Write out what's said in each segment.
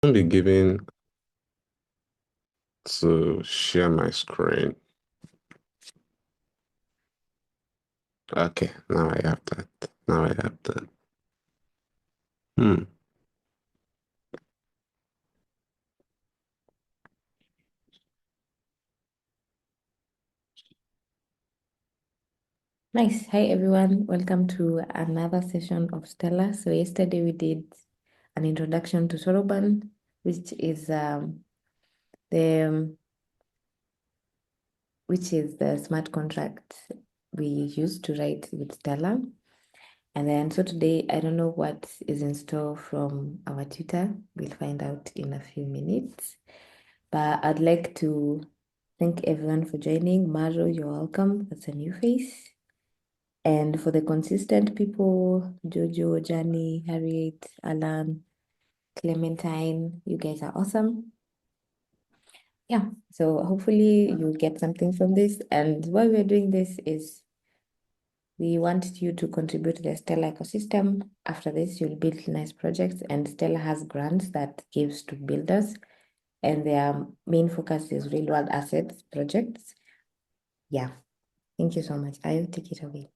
I'll be given to share my screen. Okay, now I have that. Now I have that. Hmm. Nice. Hi, everyone. Welcome to another session of Stella. So yesterday we did an introduction to Soroban, which is the smart contract we use to write with Stella. And then so today I don't know what is in store from our tutor. We'll find out in a few minutes. But I'd like to thank everyone for joining. Maro, you're welcome. That's a new face. And for the consistent people, Jojo, Johnny, Harriet, Alan, Clementine, you guys are awesome. Yeah, so hopefully you'll get something from this. And why we're doing this is we want you to contribute to the Stella ecosystem. After this, you'll build nice projects, and Stella has grants that gives to builders, and their main focus is real world assets projects. Yeah, thank you so much. I'll take it away.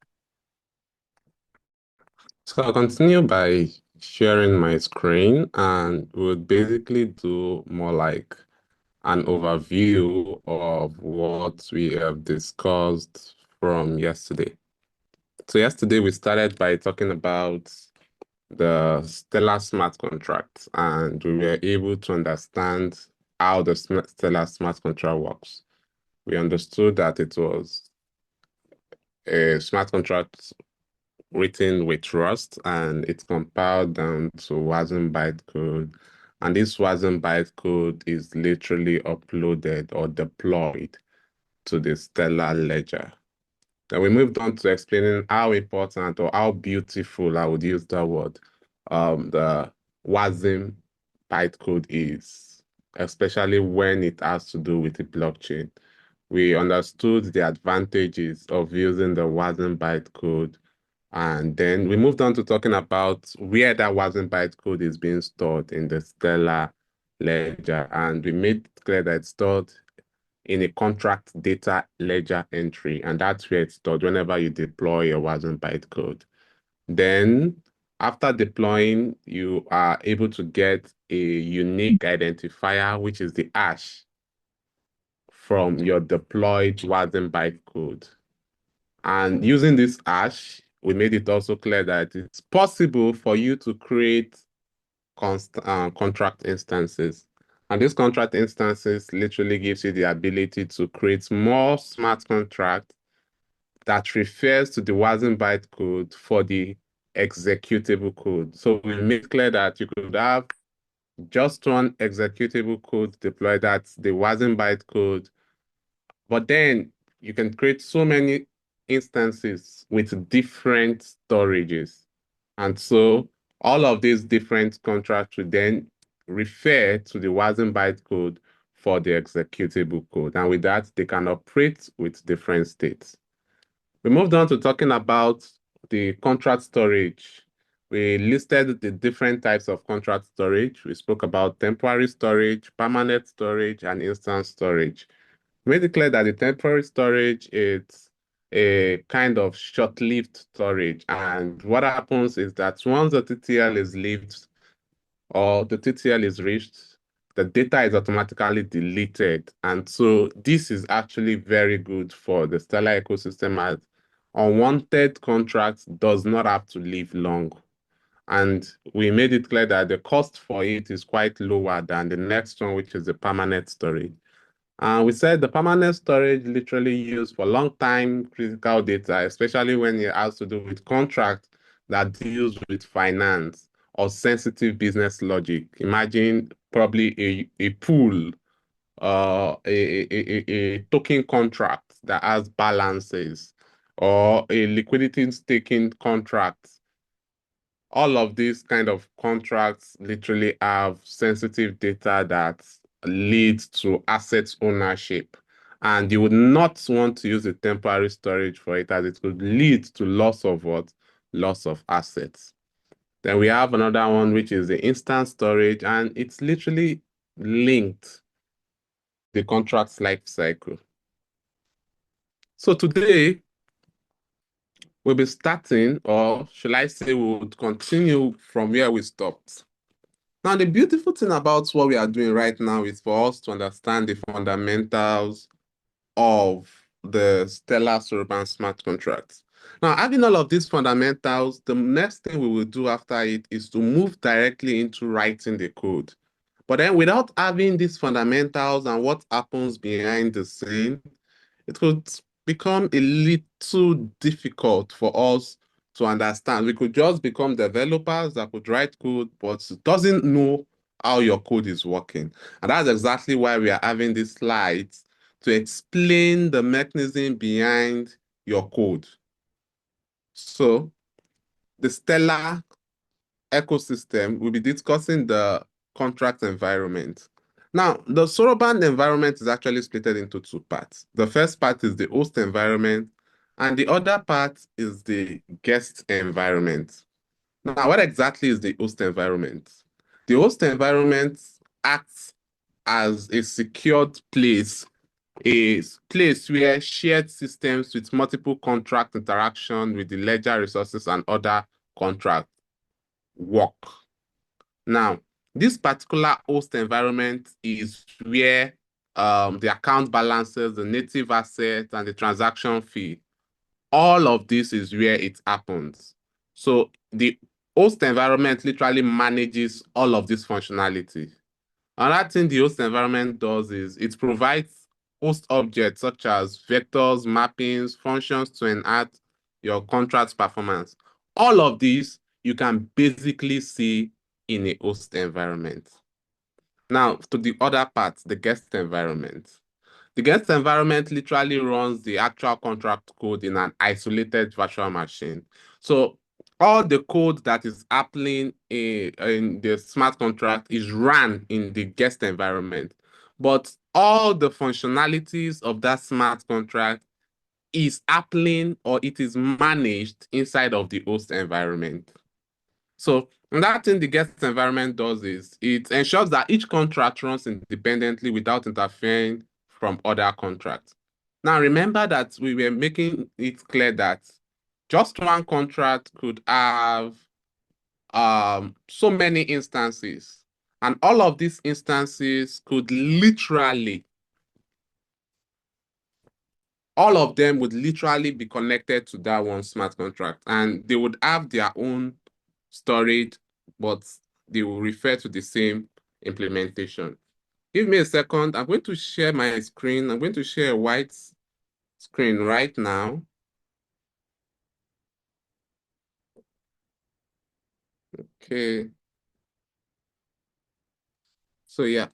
So I'll continue by sharing my screen and we'll basically do more like an overview of what we have discussed from yesterday. So yesterday we started by talking about the Stellar smart contract and we were able to understand how the Stellar smart contract works. We understood that it was a smart contract written with Rust and it's compiled down to Wasm bytecode. And this Wasm bytecode is literally uploaded or deployed to the Stellar ledger. Then we moved on to explaining how important or how beautiful, I would use that word, the Wasm bytecode is, especially when it has to do with the blockchain. We understood the advantages of using the Wasm bytecode, and then we moved on to talking about where that Wasm bytecode is being stored in the Stellar ledger, and we made clear that it's stored in a contract data ledger entry, and that's where it's stored whenever you deploy your Wasm bytecode. Then, after deploying, you are able to get a unique identifier, which is the hash from your deployed Wasm bytecode. And using this hash, we made it also clear that it's possible for you to create contract instances. And these contract instances literally gives you the ability to create more smart contracts that refers to the Wasm bytecode for the executable code. So we made clear that you could have just one executable code deployed, that's the Wasm bytecode, but then you can create so many instances with different storages. And so all of these different contracts will then refer to the Wasm bytecode for the executable code. And with that, they can operate with different states. We moved on to talking about the contract storage. We listed the different types of contract storage. We spoke about temporary storage, permanent storage, and instant storage. Made it clear that the temporary storage is a kind of short-lived storage. And what happens is that once the TTL is lived or the TTL is reached, the data is automatically deleted. And so this is actually very good for the Stellar ecosystem, as unwanted contracts does not have to live long. And we made it clear that the cost for it is quite lower than the next one, which is the permanent storage. And we said the permanent storage literally used for long time critical data, especially when it has to do with contracts that deals with finance or sensitive business logic. Imagine probably a pool, a token contract that has balances, or a liquidity staking contract. All of these kind of contracts literally have sensitive data that leads to asset ownership. And you would not want to use a temporary storage for it, as it could lead to loss of what? Loss of assets. Then we have another one, which is the instant storage, and it's literally linked the contract's life cycle. So today, we'll be starting, or should I say, we would continue from where we stopped. Now, the beautiful thing about what we are doing right now is for us to understand the fundamentals of the Stellar Soroban smart contracts. Now, having all of these fundamentals, the next thing we will do after it is to move directly into writing the code. But then without having these fundamentals and what happens behind the scene, it could become a little difficult for us to understand. We could just become developers that could write code, but doesn't know how your code is working. And that's exactly why we are having these slides to explain the mechanism behind your code. So the Stellar ecosystem, we'll be discussing the contract environment. Now, the Soroban environment is actually split into two parts. The first part is the host environment, and the other part is the guest environment. Now, what exactly is the host environment? The host environment acts as a secured place, a place where shared systems with multiple contract interaction with the ledger resources and other contracts work. Now, this particular host environment is where the account balances, the native assets, and the transaction fee, all of this is where it happens. So the host environment literally manages all of this functionality. Another thing the host environment does is it provides host objects such as vectors, mappings, functions to enhance your contract's performance. All of these you can basically see in a host environment. Now, to the other part, the guest environment. The guest environment literally runs the actual contract code in an isolated virtual machine. So all the code that is happening in the smart contract is run in the guest environment. But all the functionalities of that smart contract is happening or it is managed inside of the host environment. So that thing the guest environment does is it ensures that each contract runs independently without interfering from other contracts. Now remember that we were making it clear that just one contract could have so many instances, and all of these instances could literally, all of them would literally be connected to that one smart contract, and they would have their own storage, but they will refer to the same implementation. Give me a second. I'm going to share my screen. I'm going to share a white screen right now. Okay. So yeah.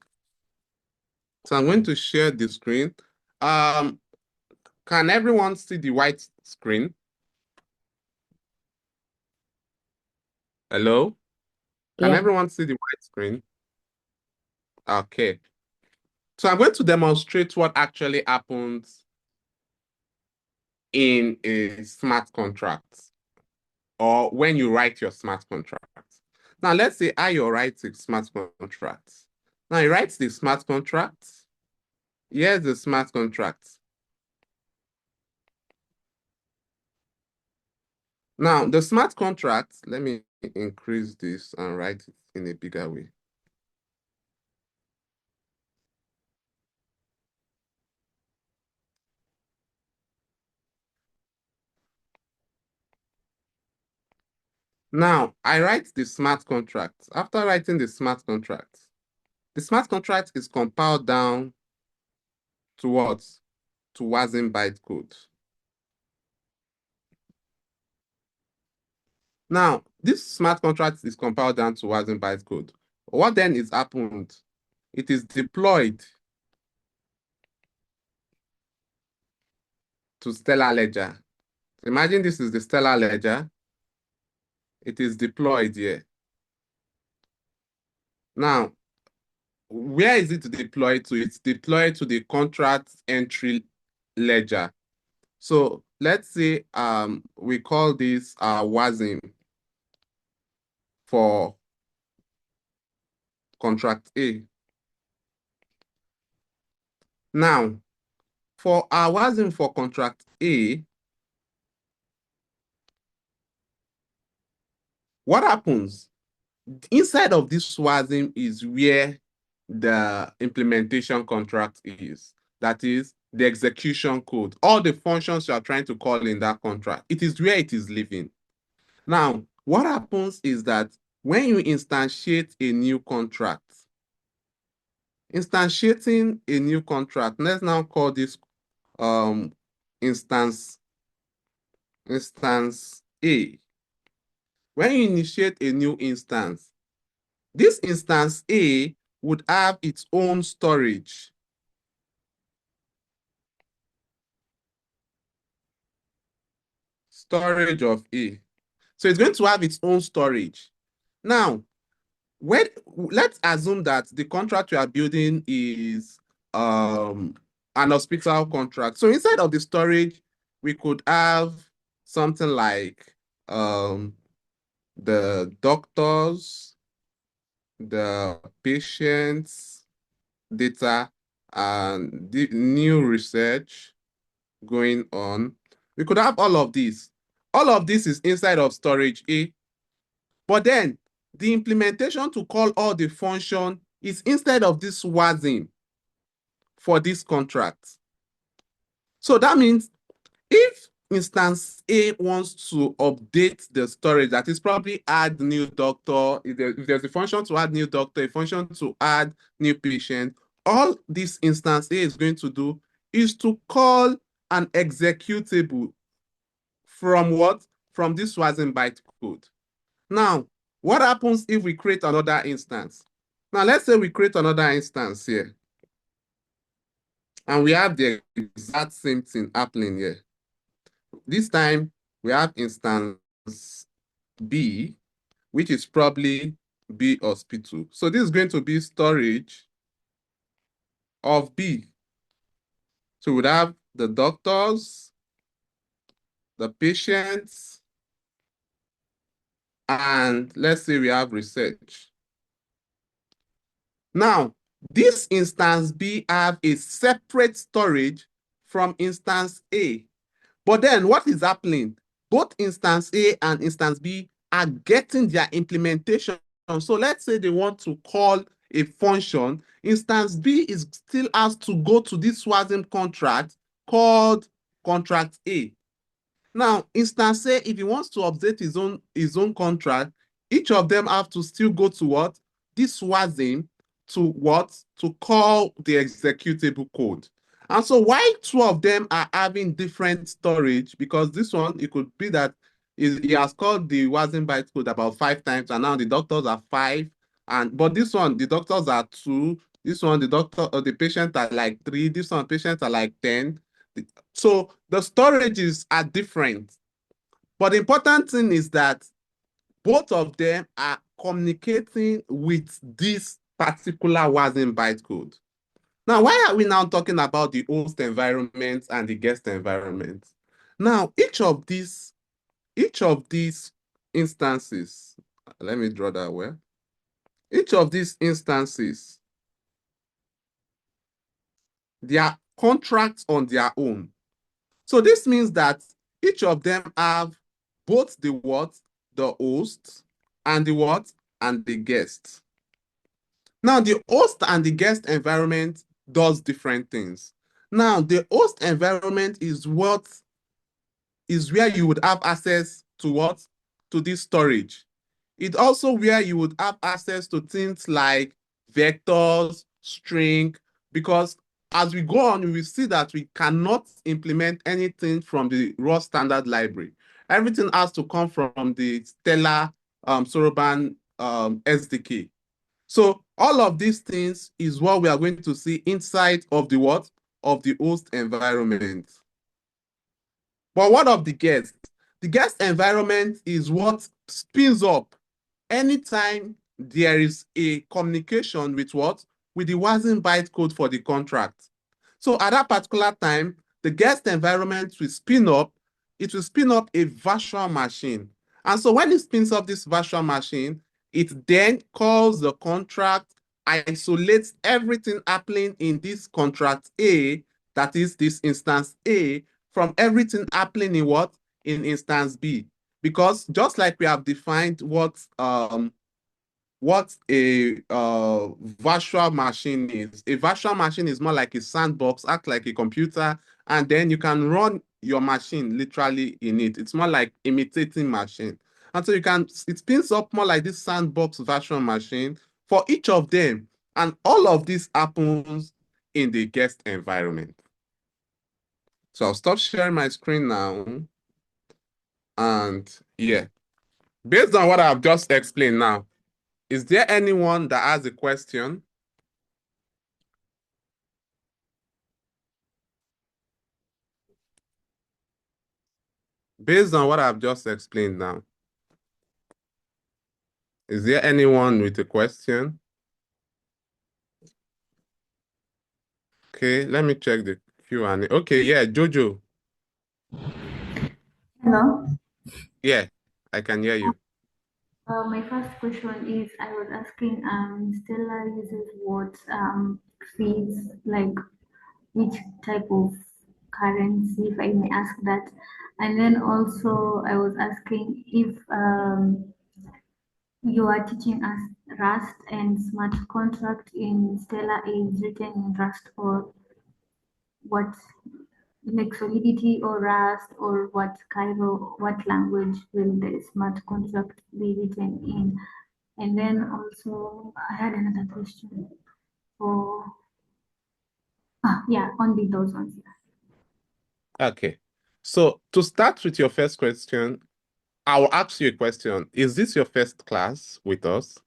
So I'm going to share the screen. Um, can everyone see the white screen? Hello? Can Yeah. everyone see the white screen? Okay. So I'm going to demonstrate what actually happens in a smart contract or when you write your smart contract. Now, let's say Ayo writes a smart contract. Now, he writes the smart contract. Here's the smart contract. Now, the smart contract, let me increase this and write it in a bigger way. Now, I write the smart contract. After writing the smart contract is compiled down to what? To Wasm bytecode. Now, this smart contract is compiled down to Wasm bytecode. What then is happened? It is deployed to Stellar Ledger. Imagine this is the Stellar Ledger. It is deployed here. Now, where is it deployed to? It's deployed to the contract entry ledger. So let's say we call this Wasm for contract A. Now, for our Wasm for contract A, what happens? Inside of this Wasm is where the implementation contract is. That is the execution code. All the functions you are trying to call in that contract, it is where it is living. Now, what happens is that when you instantiate a new contract, let's now call this instance A. When you initiate a new instance, this instance A would have its own storage. Storage of A. So it's going to have its own storage. Now, let's assume that the contract you are building is an hospital contract. So inside of the storage, we could have something like the doctors, the patients, data, and the new research going on. We could have all of this. All of this is inside of storage A. But then the implementation to call all the function is instead of this Wasm for this contract. So that means if instance A wants to update the storage, that is probably add new doctor, if there's a function to add new doctor, a function to add new patient, all this instance A is going to do is to call an executable from what? From this Wasm bytecode. Now, what happens if we create another instance? Now, let's say we create another instance here. And we have the exact same thing happening here. This time, we have instance B, which is probably B hospital. So this is going to be storage of B. So we'd have the doctors, the patients, and let's say we have research. Now, this instance B have a separate storage from instance A. But then what is happening? Both instance A and instance B are getting their implementation. So let's say they want to call a function. Instance B is still has to go to this Wasm contract called contract A. Now, instance A, if he wants to update his own contract, each of them have to still go to what? This Wasm to what? To call the executable code. And so why two of them are having different storage? Because this one, it could be that he has called the Wasm bytecode about 5 times, and now the doctors are 5. But this one, the doctors are 2. This one, the doctor or the patient are like 3. This one, patients are like 10. So the storages are different. But the important thing is that both of them are communicating with this particular Wasm bytecode. Now, why are we now talking about the host environment and the guest environment? Now, each of these instances, let me draw that well. Each of these instances, they are contracts on their own. So this means that each of them have both the what, the host, and the what, and the guest. Now, the host and the guest environment does different things. Now, the host environment is what is where you would have access to what? To this storage. It's also where you would have access to things like vectors, string, because as we go on, we will see that we cannot implement anything from the raw standard library. Everything has to come from the Stellar Soroban SDK. So all of these things is what we are going to see inside of the what? Of the host environment. But what of the guest? The guest environment is what spins up anytime there is a communication with what? With the Wasm bytecode for the contract. So at that particular time, the guest environment will spin up. It will spin up a virtual machine. And so when it spins up this virtual machine, It then calls the contract, isolates everything happening in this contract A, that is this instance A, from everything happening in what? In instance B. Because just like we have defined what a virtual machine is. A virtual machine is more like a sandbox, act like a computer, and then you can run your machine literally in it. It's more like imitating machine. And so it spins up more like this sandbox virtual machine for each of them. And all of this happens in the guest environment. So I'll stop sharing my screen now. And yeah, based on what I've just explained now, is there anyone that has a question? Based on what I've just explained now, is there anyone with a question? Okay, let me check the Q&A. Okay, yeah, Jojo. Hello. Yeah, I can hear you. My first question is I was asking Stella uses what feeds, like which type of currency, if I may ask that. And then also I was asking if you are teaching us Rust and smart contract in Stella is written in Rust, or what, like Solidity or Rust, or what Cairo, what language will the smart contract be written in? And then also I had another question for yeah, only those ones. Okay. So to start with your first question, I will ask you a question. Is this your first class with us?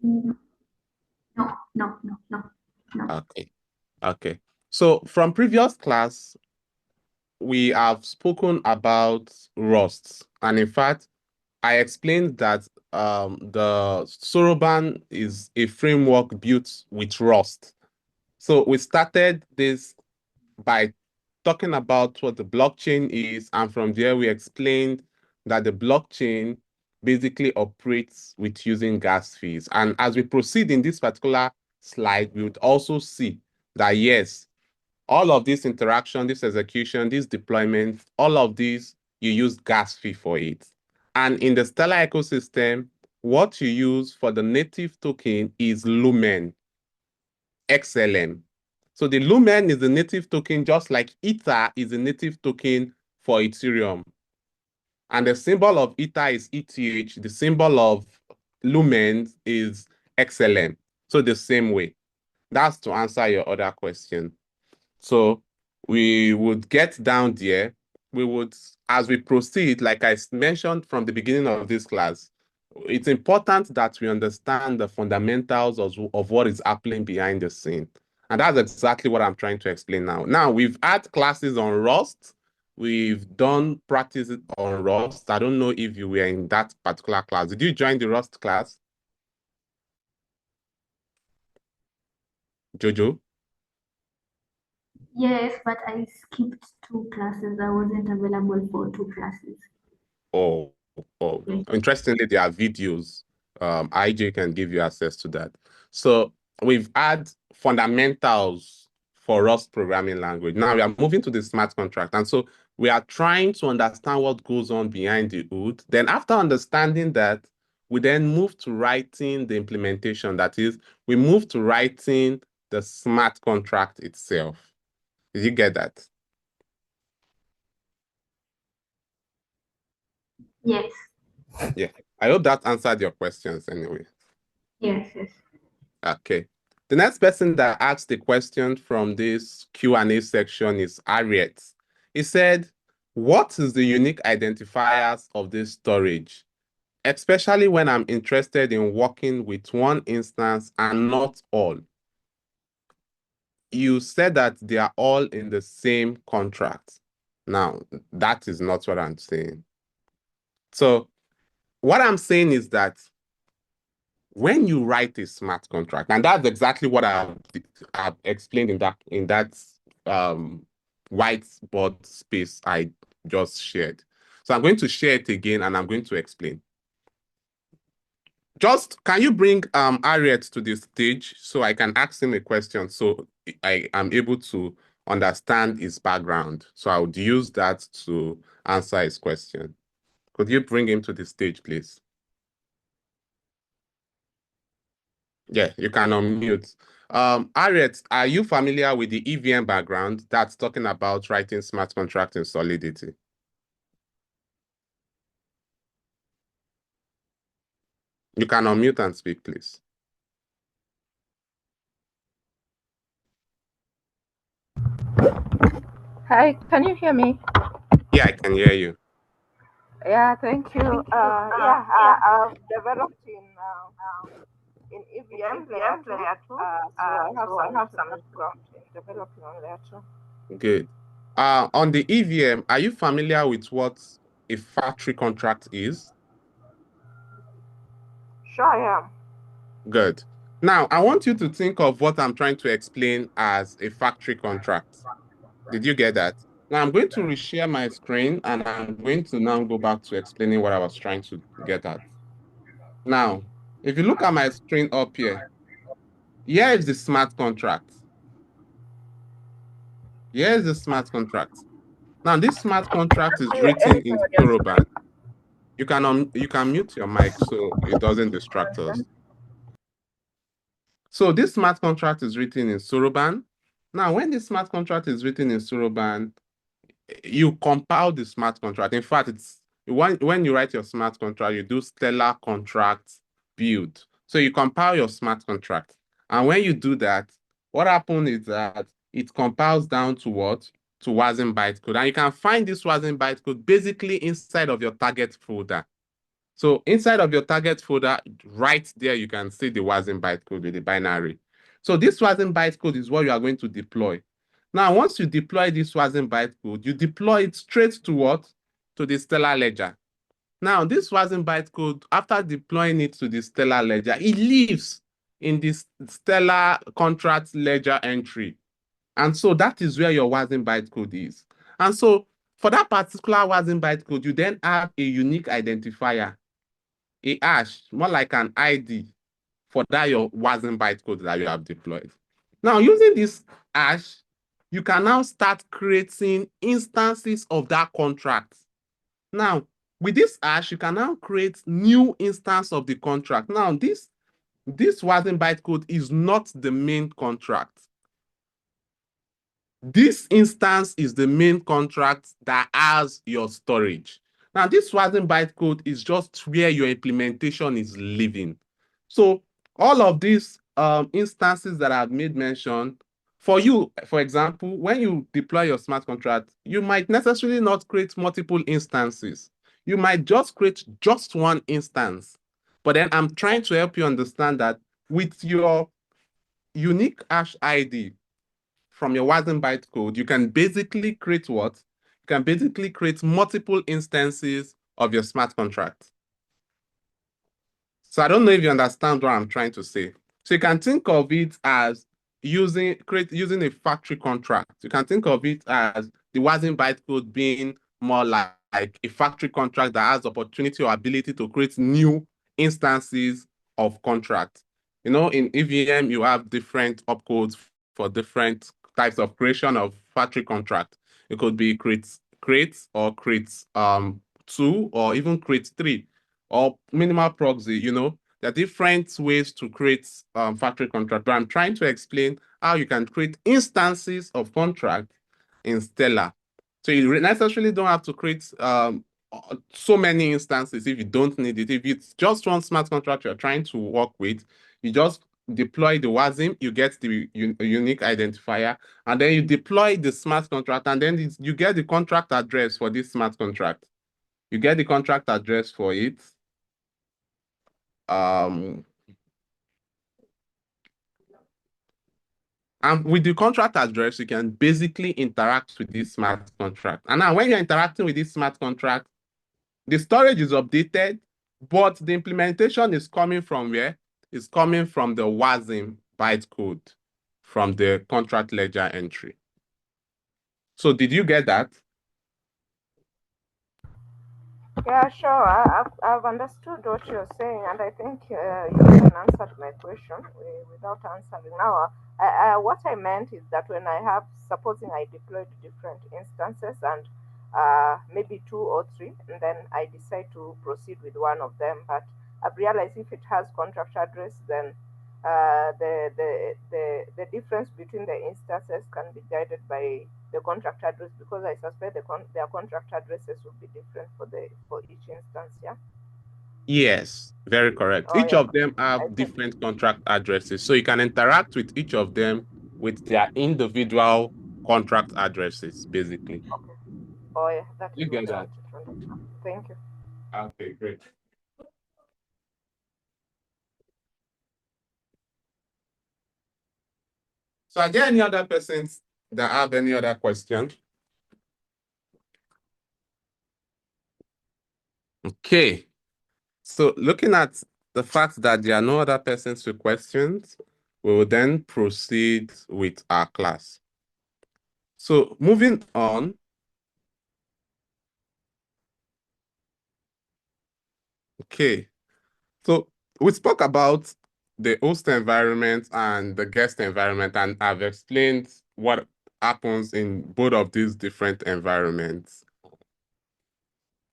Mm, no, no, no, no, no. Okay. Okay. So from previous class, we have spoken about Rust. And in fact, I explained that the Soroban is a framework built with Rust. So we started this by talking about what the blockchain is, and from there we explained that the blockchain basically operates with using gas fees. And as we proceed in this particular slide, we would also see that yes, all of this interaction, this execution, this deployment, all of these, you use gas fee for it. And in the Stellar ecosystem, what you use for the native token is Lumen, XLM. So the Lumen is the native token, just like Ether is the native token for Ethereum. And the symbol of Ether is ETH. The symbol of Lumen is XLM. So the same way. That's to answer your other question. So we would get down there. We would, as we proceed, like I mentioned from the beginning of this class, it's important that we understand the fundamentals of what is happening behind the scene. And that's exactly what I'm trying to explain now. Now, we've had classes on Rust. We've done practices on Rust. I don't know if you were in that particular class. Did you join the Rust class, Jojo? Yes, but I skipped two classes. I wasn't available for two classes. Oh, oh, Yes. interestingly, there are videos. IJ can give you access to that. So we've had fundamentals for Rust programming language. Now we are moving to the smart contract. And so we are trying to understand what goes on behind the hood. Then after understanding that, we then move to writing the implementation. That is, we move to writing the smart contract itself. Did you get that? Yes. Yeah. I hope that answered your questions anyway. Yes. Yes. Okay. The next person that asked the question from this Q&A section is Harriet. He said, what is the unique identifiers of this storage, especially when I'm interested in working with one instance and not all? You said that they are all in the same contract. Now, that is not what I'm saying. So what I'm saying is that when you write a smart contract, and that's exactly what I've explained in that um, whiteboard space I just shared. So I'm going to share it again and I'm going to explain. Just can you bring Harriet to the stage so I can ask him a question so I am able to understand his background. So I would use that to answer his question. Could you bring him to the stage, please? Yeah, you can unmute. Harriet, are you familiar with the EVM background that's talking about writing smart contract in Solidity? You can unmute and speak, please. Hi, can you hear me? Yeah, I can hear you. Yeah, thank you. I've developed in EVM layer 2, so I have some background in developing on layer 2. Good. On the EVM, are you familiar with what a factory contract is? Sure, I am. Good. Now, I want you to think of what I'm trying to explain as a factory contract. Did you get that? Now, I'm going to reshare my screen and I'm going to now go back to explaining what I was trying to get at. Now, if you look at my screen up here is the smart contract. Here is the smart contract. Now, this smart contract is written in Anything on your Soroban. screen? You can mute your mic so it doesn't distract us. So this smart contract is written in Soroban. Now, when this smart contract is written in Soroban, you compile the smart contract. In fact, it's when you write your smart contract, you do stellar contract build. So you compile your smart contract. And when you do that, what happens is that it compiles down to what? To Wasm bytecode. And you can find this Wasm bytecode basically inside of your target folder. So inside of your target folder, right there, you can see the Wasm bytecode with the binary. So this Wasm bytecode is what you are going to deploy. Now, once you deploy this Wasm bytecode, you deploy it straight to what? To the Stellar ledger. Now, this Wasm bytecode, after deploying it to the Stellar ledger, it lives in this Stellar contract ledger entry. And so that is where your Wasm bytecode is. And so for that particular Wasm bytecode, you then have a unique identifier, a hash, more like an ID for that your Wasm bytecode that you have deployed. Now, using this hash, you can now start creating instances of that contract. Now, with this hash, you can now create new instance of the contract. Now, this Wasm bytecode is not the main contract. This instance is the main contract that has your storage. Now, this Wasm bytecode is just where your implementation is living. So all of these instances that I've made mention, for you, for example, when you deploy your smart contract, you might necessarily not create multiple instances. You might just create just one instance. But then I'm trying to help you understand that with your unique hash ID, from your Wasm bytecode, you can basically create what? You can basically create multiple instances of your smart contract. So I don't know if you understand what I'm trying to say. So you can think of it as using a factory contract. You can think of it as the Wasm bytecode being more like a factory contract that has opportunity or ability to create new instances of contract. You know, in EVM, you have different opcodes for different types of creation of factory contract. It could be create or create two or even create three or minimal proxy. You know, there are different ways to create factory contract, but I'm trying to explain how you can create instances of contract in Stellar. So you necessarily don't have to create so many instances if you don't need it. If it's just one smart contract you're trying to work with, you just deploy the Wasm, you get the unique identifier, and then you deploy the smart contract, and then you get the contract address for this smart contract. You get the contract address for it. And with the contract address, you can basically interact with this smart contract. And now when you're interacting with this smart contract, the storage is updated, but the implementation is coming from where? It's coming from the Wasm bytecode from the contract ledger entry. So did you get that? Yeah, sure. I've understood what you're saying, and I think you even answered my question without answering. Now, what I meant is that when I have, supposing I deployed different instances and maybe two or three, and then I decide to proceed with one of them, but I've realized if it has contract address, then the difference between the instances can be guided by the contract address, because I suspect their contract addresses will be different for each instance. Yeah. Yes, very correct. Oh Each yeah. of them I have think. different contract addresses, so you can interact with each of them with their individual contract addresses, basically. Okay. Oh yeah, that is You what get I that? wanted to understand. Thank you. Okay, great. So are there any other persons that have any other question? Okay. So looking at the fact that there are no other persons with questions, we will then proceed with our class. So moving on. Okay. So we spoke about the host environment and the guest environment, and I've explained what happens in both of these different environments.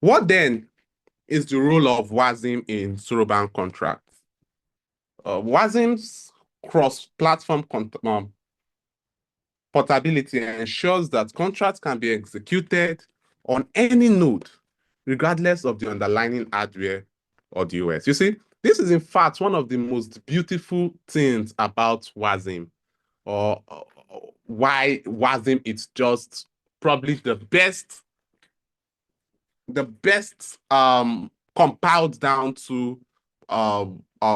What then is the role of Wasm in Soroban contracts? Wasm's cross-platform portability ensures that contracts can be executed on any node, regardless of the underlying hardware or the OS. You see, this is in fact one of the most beautiful things about Wasm, or why Wasm is just probably the best compiled down to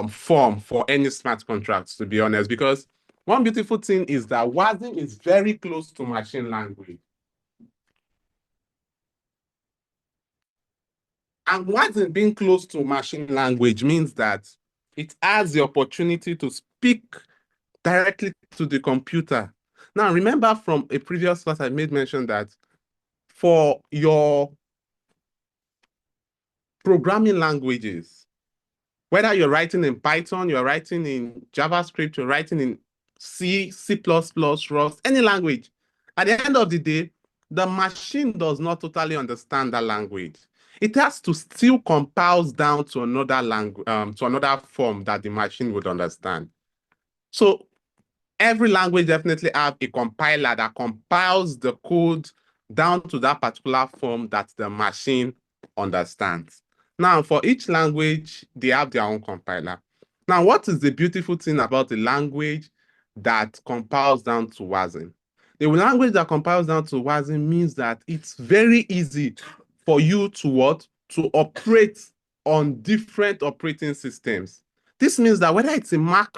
form for any smart contracts, to be honest, because one beautiful thing is that Wasm is very close to machine language. And Wasm being close to machine language means that it has the opportunity to speak directly to the computer. Now, remember from a previous class, I made mention that for your programming languages, whether you're writing in Python, you're writing in JavaScript, you're writing in C, C++, Rust, any language, at the end of the day, the machine does not totally understand that language. It has to still compile down to another language, to another form that the machine would understand. So every language definitely have a compiler that compiles the code down to that particular form that the machine understands. Now, for each language, they have their own compiler. Now, what is the beautiful thing about the language that compiles down to Wasm? The language that compiles down to Wasm means that it's very easy for you to what? To operate on different operating systems. This means that whether it's a Mac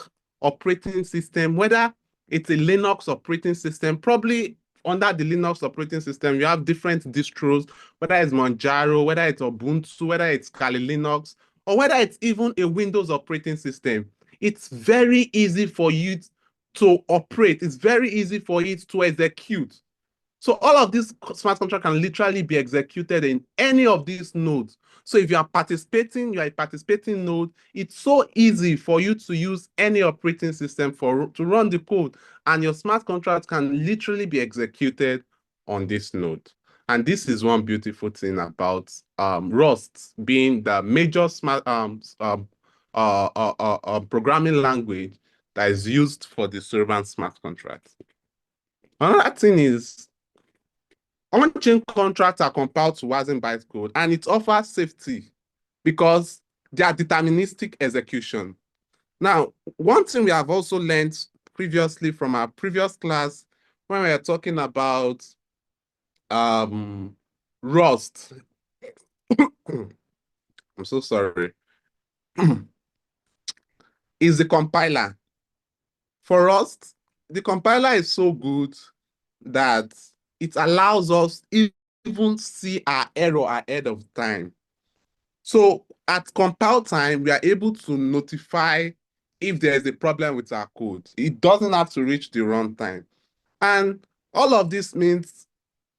operating system, whether it's a Linux operating system, probably under the Linux operating system, you have different distros, whether it's Manjaro, whether it's Ubuntu, whether it's Kali Linux, or whether it's even a Windows operating system. It's very easy for you to operate. It's very easy for it to execute. So all of these smart contracts can literally be executed in any of these nodes. So if you are participating, you are a participating node, it's so easy for you to use any operating system to run the code, and your smart contract can literally be executed on this node. And this is one beautiful thing about Rust being the major smart programming language that is used for the Soroban smart contract. Another thing is on-chain contracts are compiled to Wasm bytecode, and it offers safety because they are deterministic execution. Now, one thing we have also learned previously from our previous class when we are talking about Rust, I'm so sorry, is the compiler. For Rust, the compiler is so good that it allows us even see our error ahead of time. So at compile time, we are able to notify if there is a problem with our code. It doesn't have to reach the runtime. And all of this means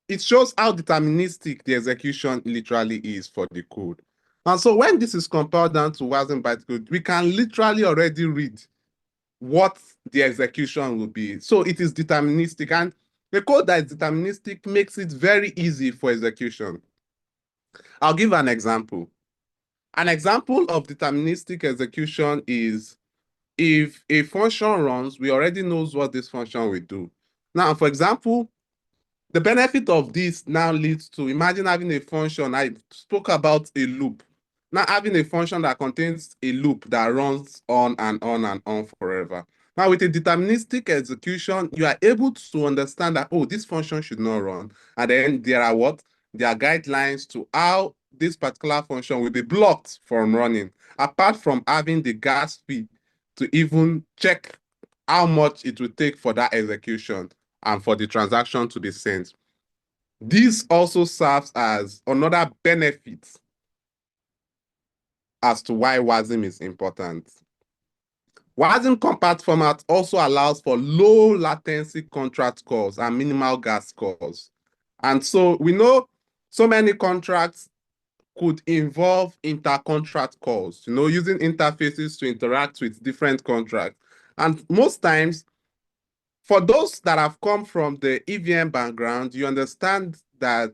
it shows how deterministic the execution literally is for the code. And so when this is compiled down to Wasm bytecode, we can literally already read what the execution will be. So it is deterministic, and the code that is deterministic makes it very easy for execution. I'll give an example. An example of deterministic execution is if a function runs, we already knows what this function will do. Now, for example, the benefit of this now leads to, imagine having a function, I spoke about a loop. Now having a function that contains a loop that runs on and on and on forever. Now with a deterministic execution, you are able to understand that, oh, this function should not run. And then there are what? There are guidelines to how this particular function will be blocked from running, apart from having the gas fee to even check how much it will take for that execution and for the transaction to be sent. This also serves as another benefit as to why Wasm is important. Wasm compact format also allows for low latency contract calls and minimal gas calls. And so we know so many contracts could involve inter-contract calls, using interfaces to interact with different contracts. And most times, for those that have come from the EVM background, you understand that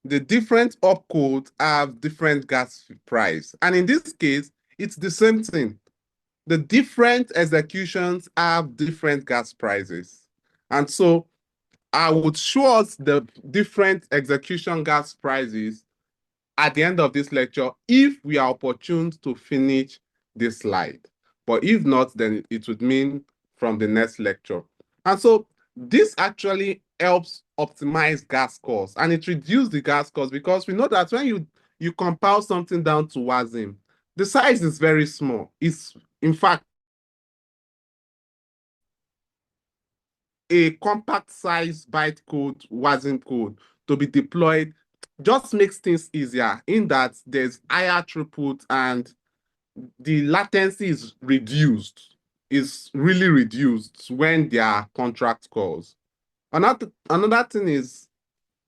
the different opcodes have different gas price. And in this case, it's the same thing. The different executions have different gas prices. And so I would show us the different execution gas prices at the end of this lecture if we are opportune to finish this slide. But if not, then it would mean from the next lecture. And so this actually helps optimize gas costs, and it reduces the gas costs because we know that when you compile something down to Wasm, the size is very small. It's, in fact, a compact size bytecode Wasm code to be deployed just makes things easier in that there's higher throughput and the latency is reduced, is really reduced when there are contract calls. Another thing is,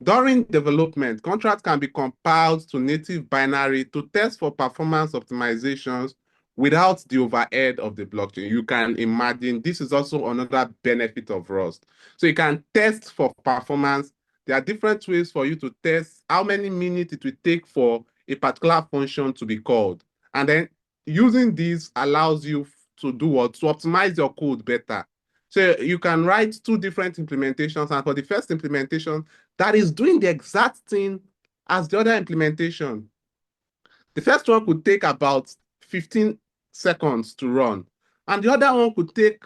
during development, contracts can be compiled to native binary to test for performance optimizations without the overhead of the blockchain. You can imagine this is also another benefit of Rust. So you can test for performance. There are different ways for you to test how many minutes it will take for a particular function to be called. And then using this allows you to do what? To optimize your code better. So you can write two different implementations, and for the first implementation, that is doing the exact thing as the other implementation. The first one could take about 15 seconds to run, and the other one could take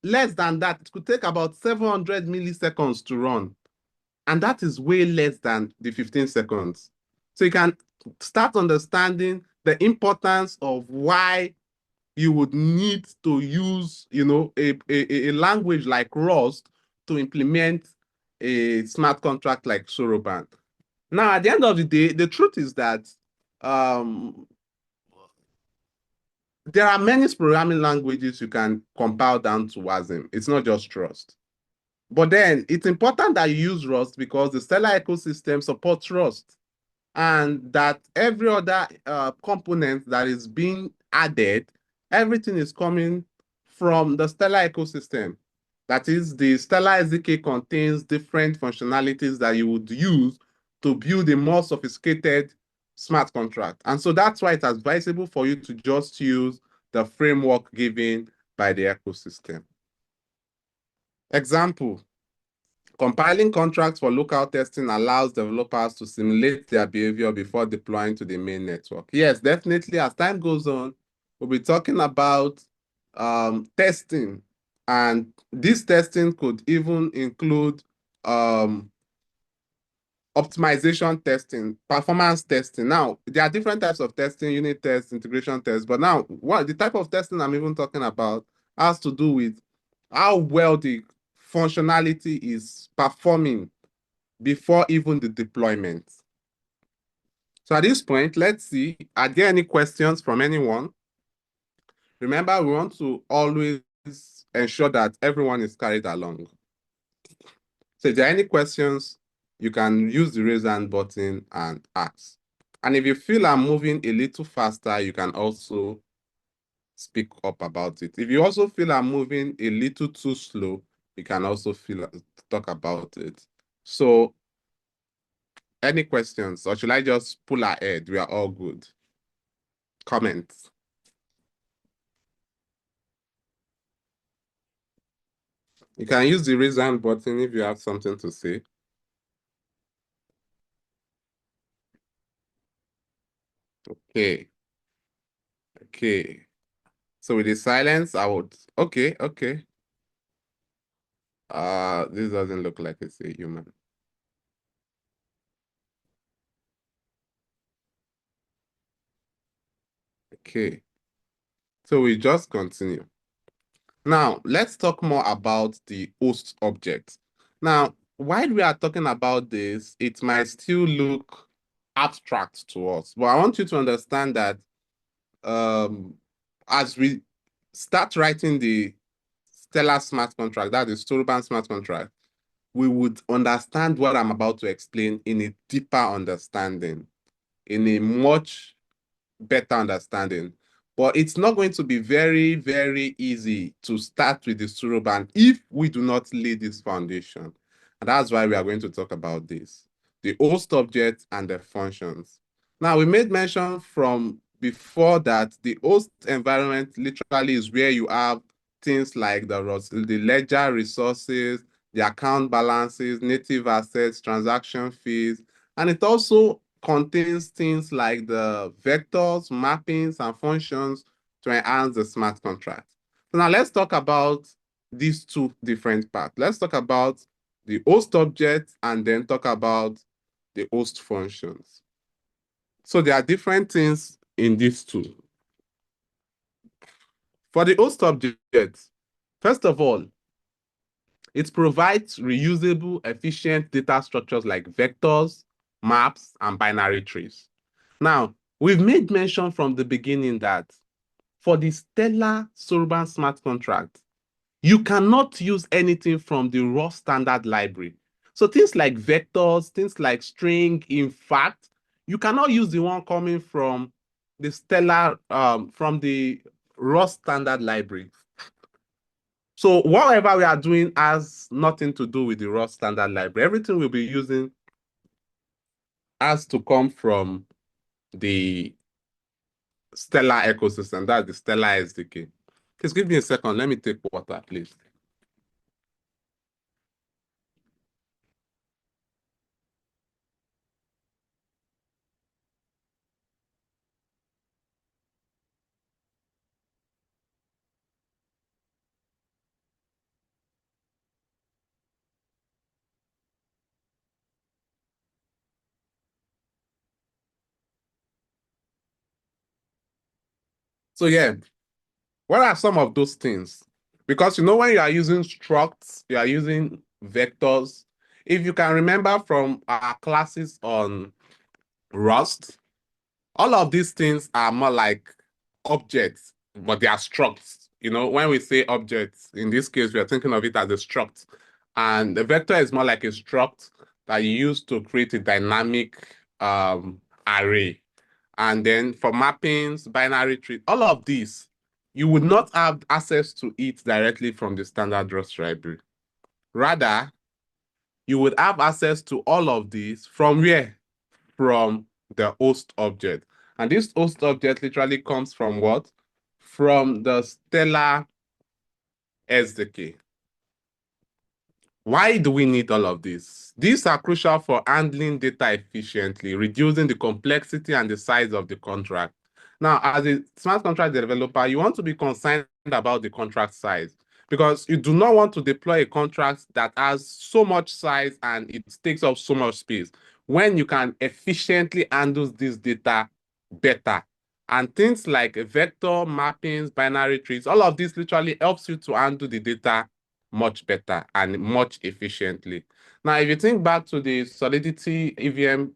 less than that. It could take about 700 milliseconds to run, and that is way less than the 15 seconds. So you can start understanding the importance of why you would need to use, a language like Rust to implement a smart contract like Soroban. Now, at the end of the day, the truth is that there are many programming languages you can compile down to Wasm. It's not just Rust. But then it's important that you use Rust because the Stellar ecosystem supports Rust, and that every other component that is being added, everything is coming from the Stellar ecosystem. That is, the Stellar SDK contains different functionalities that you would use to build a more sophisticated smart contract. And so that's why it's advisable for you to just use the framework given by the ecosystem. Example. Compiling contracts for local testing allows developers to simulate their behavior before deploying to the main network. Yes, definitely, as time goes on, we'll be talking about testing, and this testing could even include optimization testing, performance testing. Now, there are different types of testing, unit tests, integration tests, but now the type of testing I'm even talking about has to do with how well the functionality is performing before even the deployment. So at this point, let's see, are there any questions from anyone? Remember, we want to always ensure that everyone is carried along. So if there are any questions, you can use the raise hand button and ask. And if you feel I'm moving a little faster, you can also speak up about it. If you also feel I'm moving a little too slow, you can also talk about it. So any questions, or should I just pull ahead? We are all good. Comments. You can use the raise hand button if you have something to say. Okay. Okay. So with the silence, I would, okay. This doesn't look like it's a human. Okay. So we just continue. Now, let's talk more about the host object. Now, while we are talking about this, it might still look abstract to us, but I want you to understand that as we start writing the Stellar smart contract, that is Soroban smart contract, we would understand what I'm about to explain in a deeper understanding, in a much better understanding. But it's not going to be very, very easy to start with the Soroban if we do not lay this foundation. And that's why we are going to talk about this, the host object and the functions. Now, we made mention from before that the host environment literally is where you have things like the ledger resources, the account balances, native assets, transaction fees, and it also contains things like the vectors, mappings, and functions to enhance the smart contract. So now let's talk about these two different parts. Let's talk about the host object and then talk about the host functions. So there are different things in these two. For the host object, first of all, it provides reusable, efficient data structures like vectors, maps, and binary trees. Now, we've made mention from the beginning that for the Stellar Soroban smart contract, you cannot use anything from the raw standard library. So things like vectors, things like string, in fact, you cannot use the one coming from the Stellar, from the raw standard library. So whatever we are doing has nothing to do with the raw standard library. Everything we'll be using has to come from the Stellar ecosystem. That's the Stellar SDK. Please give me a second. Let me take water, please. So yeah, what are some of those things? Because when you are using structs, you are using vectors. If you can remember from our classes on Rust, all of these things are more like objects, but they are structs. When we say objects, in this case, we are thinking of it as a struct. And the vector is more like a struct that you use to create a dynamic array. And then for mappings, binary tree, all of these, you would not have access to it directly from the standard Rust library. Rather, you would have access to all of these from where? From the host object. And this host object literally comes from what? From the Stellar SDK. Why do we need all of this? These are crucial for handling data efficiently, reducing the complexity and the size of the contract. Now, as a smart contract developer, you want to be concerned about the contract size because you do not want to deploy a contract that has so much size and it takes up so much space when you can efficiently handle this data better. And things like vector, mappings, binary trees, all of this literally helps you to handle the data much better and much efficiently. Now, if you think back to the Solidity EVM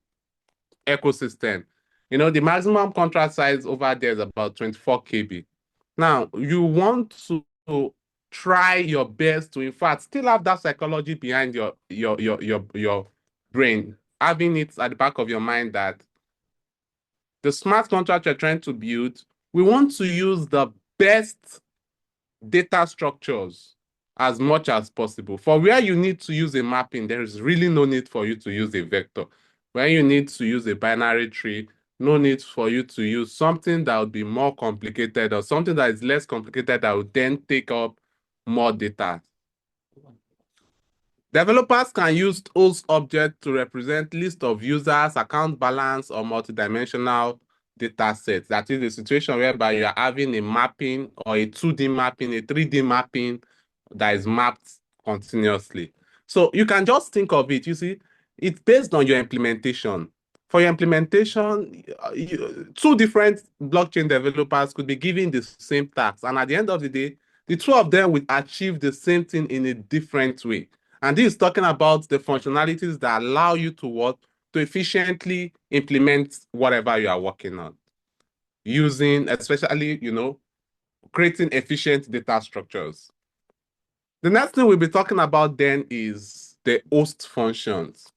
ecosystem, the maximum contract size over there is about 24 KB. Now, you want to try your best to, in fact, still have that psychology behind your brain, having it at the back of your mind that the smart contract you're trying to build, we want to use the best data structures as much as possible. For where you need to use a mapping, there is really no need for you to use a vector. Where you need to use a binary tree, no need for you to use something that would be more complicated or something that is less complicated that would then take up more data. Developers can use host object to represent list of users, account balance, or multidimensional data sets. That is a situation whereby you are having a mapping or a 2D mapping, a 3D mapping that is mapped continuously. So you can just think of it, you see, it's based on your implementation. For your implementation, two different blockchain developers could be given the same task. And at the end of the day, the two of them will achieve the same thing in a different way. And this is talking about the functionalities that allow you to work to efficiently implement whatever you are working on. Using, especially, creating efficient data structures. The next thing we'll be talking about then is the host functions.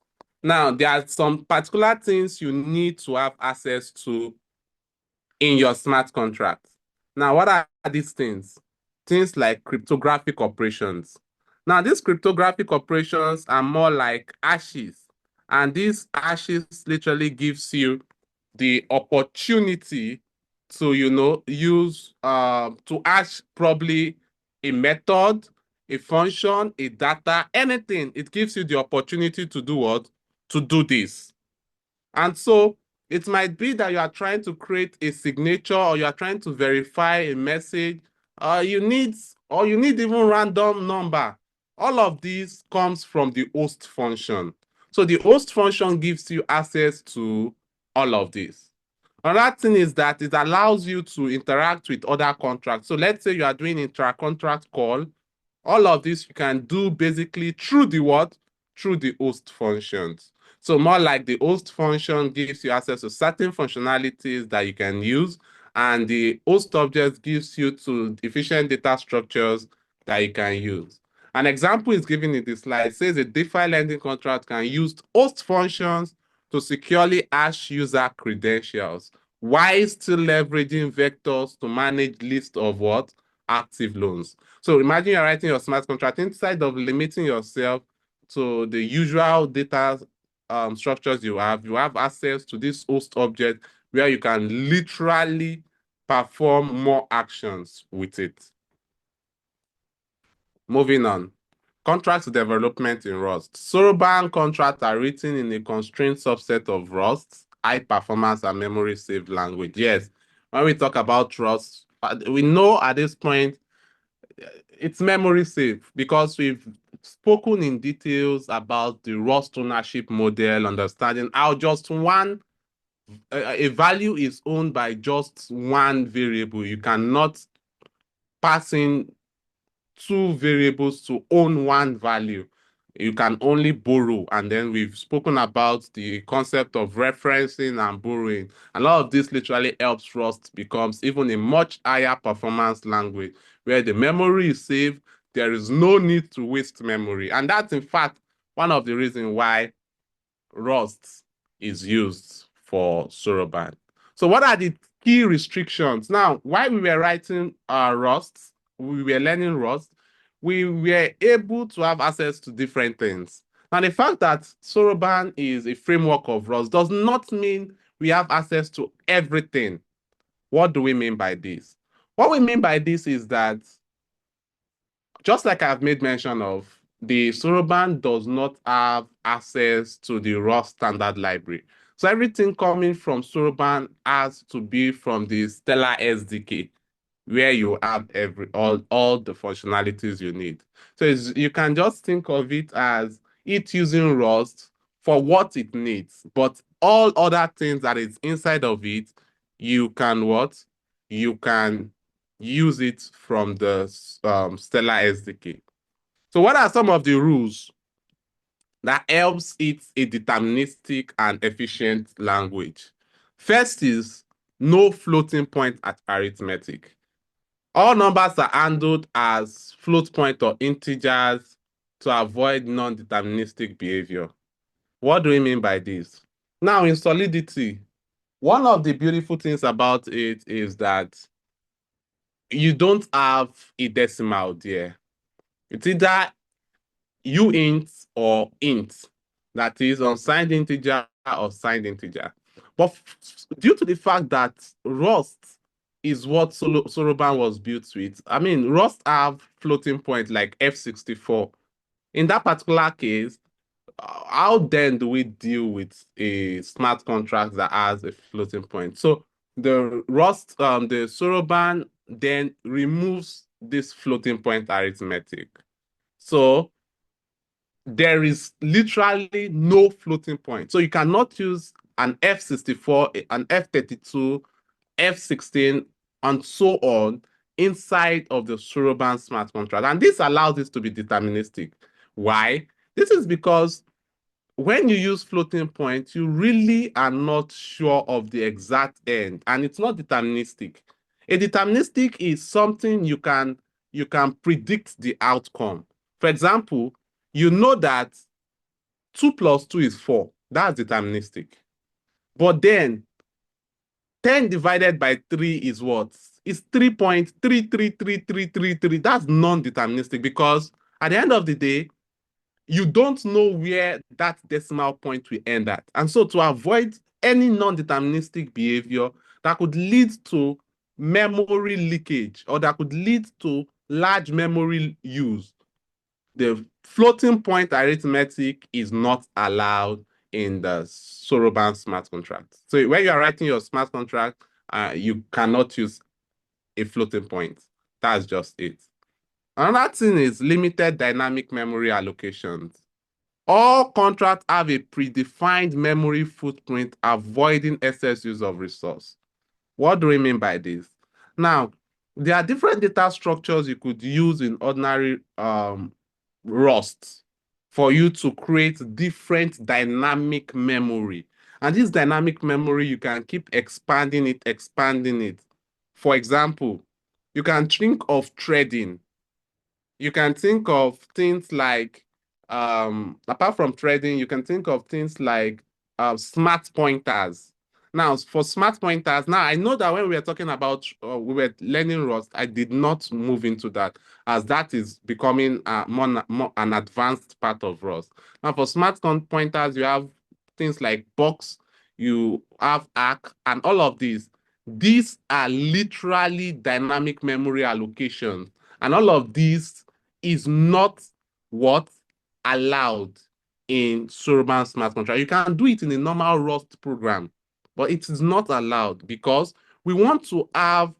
Now, there are some particular things you need to have access to in your smart contract. Now, what are these things? Things like cryptographic operations. Now, these cryptographic operations are more like hashes, and these hashes literally gives you the opportunity to, use to hash probably a method, a function, a data, anything. It gives you the opportunity to do what? To do this. And so it might be that you are trying to create a signature or you are trying to verify a message, you need even random number. All of these comes from the host function. So the host function gives you access to all of this. Another thing is that it allows you to interact with other contracts. So let's say you are doing intra-contract call. All of this you can do basically through the what? Through the host functions. So more like the host function gives you access to certain functionalities that you can use, and the host object gives you to efficient data structures that you can use. An example is given in the slide. It says a DeFi lending contract can use host functions to securely hash user credentials while still leveraging vectors to manage list of what? Active loans. So imagine you're writing your smart contract inside of limiting yourself to the usual data structures you have access to this host object where you can literally perform more actions with it. Moving on. Contract development in Rust. Soroban contracts are written in a constrained subset of Rust, high performance and memory safe language. Yes, when we talk about Rust, we know at this point it's memory safe because we've spoken in details about the Rust ownership model, understanding how just a value is owned by just one variable. You cannot pass in two variables to own one value. You can only borrow. And then we've spoken about the concept of referencing and borrowing. A lot of this literally helps Rust becomes even a much higher performance language where the memory is safe. There is no need to waste memory. And that's in fact one of the reasons why Rust is used for Soroban. So what are the key restrictions? Now, while we were writing Rust, we were learning Rust, we were able to have access to different things. Now, the fact that Soroban is a framework of Rust does not mean we have access to everything. What do we mean by this? What we mean by this is that, just like I've made mention of, the Soroban does not have access to the Rust standard library. So everything coming from Soroban has to be from the Stellar SDK, where you have all the functionalities you need. So you can just think of it as it using Rust for what it needs, but all other things that is inside of it, you can what? You can use it from the Stellar SDK. So what are some of the rules that helps it a deterministic and efficient language? First is no floating point at arithmetic. All numbers are handled as float point or integers to avoid non-deterministic behavior. What do we mean by this? Now, in solidity, one of the beautiful things about it is that you don't have a decimal there. It's either uint or int, that is unsigned integer or signed integer. But due to the fact that Rust is what Soroban was built with, I mean, Rust have floating point like F64. In that particular case, how then do we deal with a smart contract that has a floating point? So the Soroban then removes this floating point arithmetic. So there is literally no floating point. So you cannot use an F64, an F32, F16, and so on inside of the Soroban smart contract. And this allows this to be deterministic. Why? This is because when you use floating point, you really are not sure of the exact end, and it's not deterministic. A deterministic is something you can predict the outcome. For example, you know that 2 plus 2 is 4. That's deterministic. But then 10 divided by 3 is what? It's 3.333333. That's non-deterministic because at the end of the day, you don't know where that decimal point will end at. And so to avoid any non-deterministic behavior that could lead to memory leakage or that could lead to large memory use, the floating point arithmetic is not allowed in the Soroban smart contract. So when you are writing your smart contract, you cannot use a floating point. That's just it. Another thing is limited dynamic memory allocations. All contracts have a predefined memory footprint, avoiding excess use of resource. What do we mean by this? Now, there are different data structures you could use in ordinary Rust for you to create different dynamic memory. And this dynamic memory, you can keep expanding it, expanding it. For example, you can think of threading. You can think of things like, apart from threading, you can think of things like smart pointers. Now, for smart pointers, now I know that when we were talking about, we were learning Rust, I did not move into that as that is becoming more an advanced part of Rust. Now, for smart pointers, you have things like box, you have arc, and all of these. These are literally dynamic memory allocations, and all of these is not what allowed in Soroban smart contract. You can do it in a normal Rust program, but it is not allowed because we want to have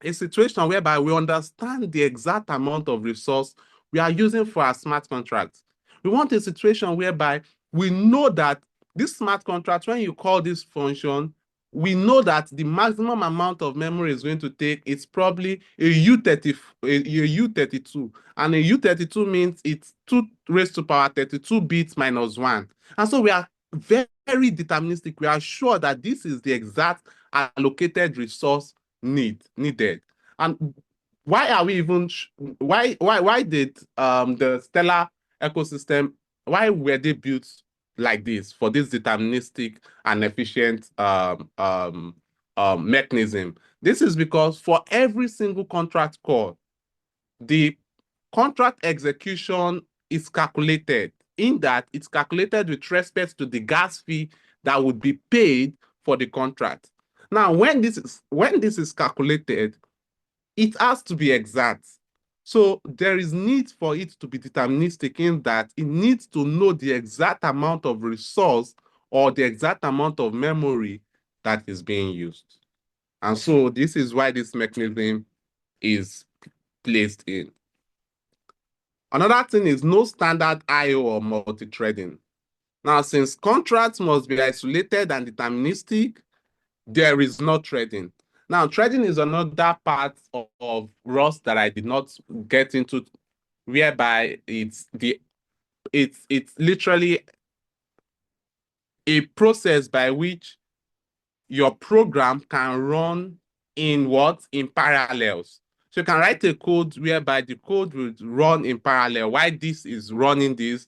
a situation whereby we understand the exact amount of resource we are using for our smart contracts. We want a situation whereby we know that this smart contract, when you call this function, we know that the maximum amount of memory is going to take is probably a U32. And a U32 means it's 2 raised to power 32 bits minus 1. And so we are very deterministic. We are sure that this is the exact allocated resource needed. And why are we even why did the Stellar ecosystem, why were they built like this for this deterministic and efficient mechanism? This is because for every single contract call, the contract execution is calculated in that it's calculated with respect to the gas fee that would be paid for the contract. Now, when this is calculated, it has to be exact. So there is need for it to be deterministic in that it needs to know the exact amount of resource or the exact amount of memory that is being used. And so this is why this mechanism is placed in. Another thing is no standard I/O or multi-threading. Now, since contracts must be isolated and deterministic, there is no threading. Now, threading is another part of Rust that I did not get into, whereby it's literally a process by which your program can run in parallels. So you can write a code whereby the code will run in parallel. While this is running this,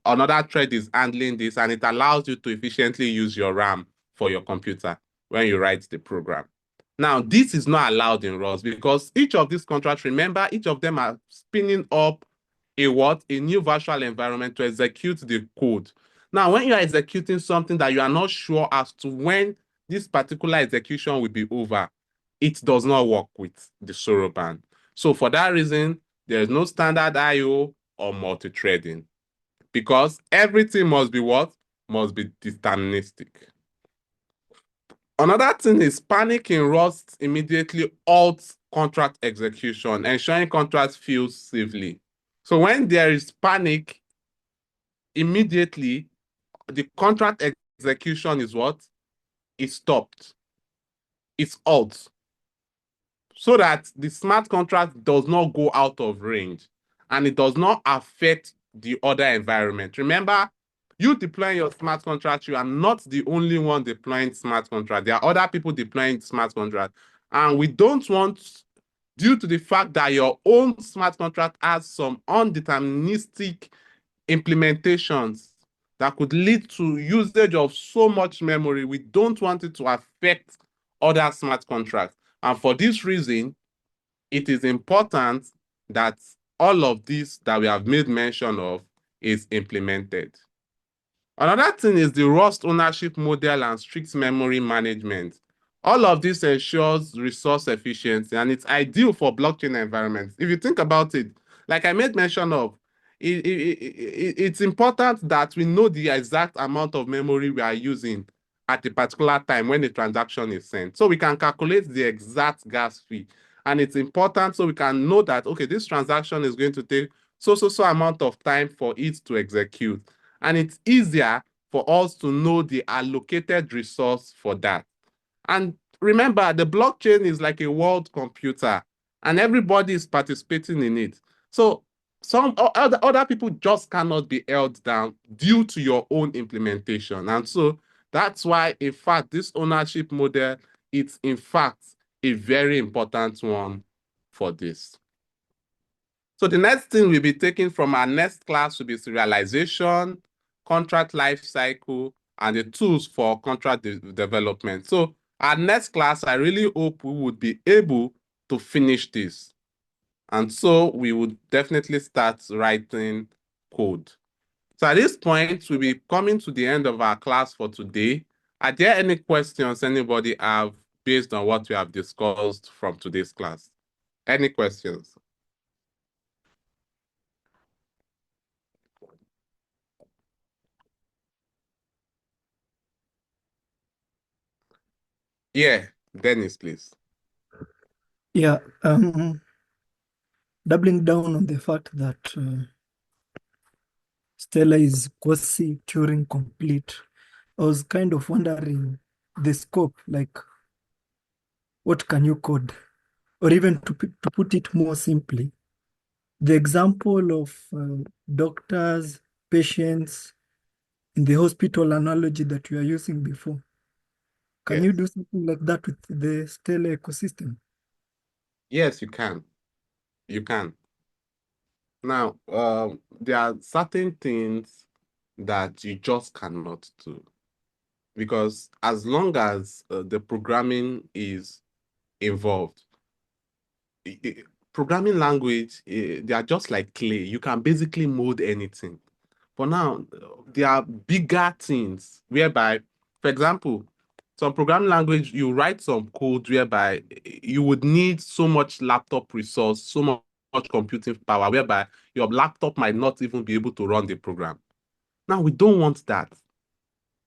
another thread is handling this, and it allows you to efficiently use your RAM for your computer when you write the program. Now, this is not allowed in Rust because each of these contracts, remember, each of them are spinning up a what? A new virtual environment to execute the code. Now, when you are executing something that you are not sure as to when this particular execution will be over, it does not work with the Soroban. So for that reason, there is no standard I/O or multi-threading because everything must be what? Must be deterministic. Another thing is panic in Rust immediately halts contract execution, ensuring contracts feel safely. So when there is panic, immediately the contract execution is what? Is stopped. It's halt. So that the smart contract does not go out of range and it does not affect the other environment. Remember, you deploying your smart contract, you are not the only one deploying smart contract. There are other people deploying smart contract. And we don't want, due to the fact that your own smart contract has some undeterministic implementations that could lead to usage of so much memory, we don't want it to affect other smart contracts. And for this reason, it is important that all of this that we have made mention of is implemented. Another thing is the Rust ownership model and strict memory management. All of this ensures resource efficiency and it's ideal for blockchain environments. If you think about it, like I made mention of, it's important that we know the exact amount of memory we are using at a particular time when the transaction is sent. So we can calculate the exact gas fee. And it's important so we can know that, okay, this transaction is going to take so amount of time for it to execute. And it's easier for us to know the allocated resource for that. And remember, the blockchain is like a world computer and everybody is participating in it. So some other people just cannot be held down due to your own implementation. And so that's why, in fact, this ownership model, it's in fact a very important one for this. So the next thing we'll be taking from our next class will be serialization, contract life cycle, and the tools for contract development. So our next class, I really hope we would be able to finish this. And so we would definitely start writing code. So at this point, we'll be coming to the end of our class for today. Are there any questions anybody have based on what we have discussed from today's class? Any questions? Yeah, Dennis, please. Yeah, doubling down on the fact that Stella is quasi-Turing complete, I was kind of wondering the scope, like what can you code? Or even to put it more simply, the example of doctors, patients in the hospital analogy that you are using before. Can you Yes. do something like that with the Stella ecosystem? Yes, you can. You can. Now, there are certain things that you just cannot do because as long as the programming is involved, programming language, they are just like clay. You can basically mold anything. For now, there are bigger things whereby, for example, some programming language, you write some code whereby you would need so much laptop resource, so much computing power, whereby your laptop might not even be able to run the program. Now, we don't want that.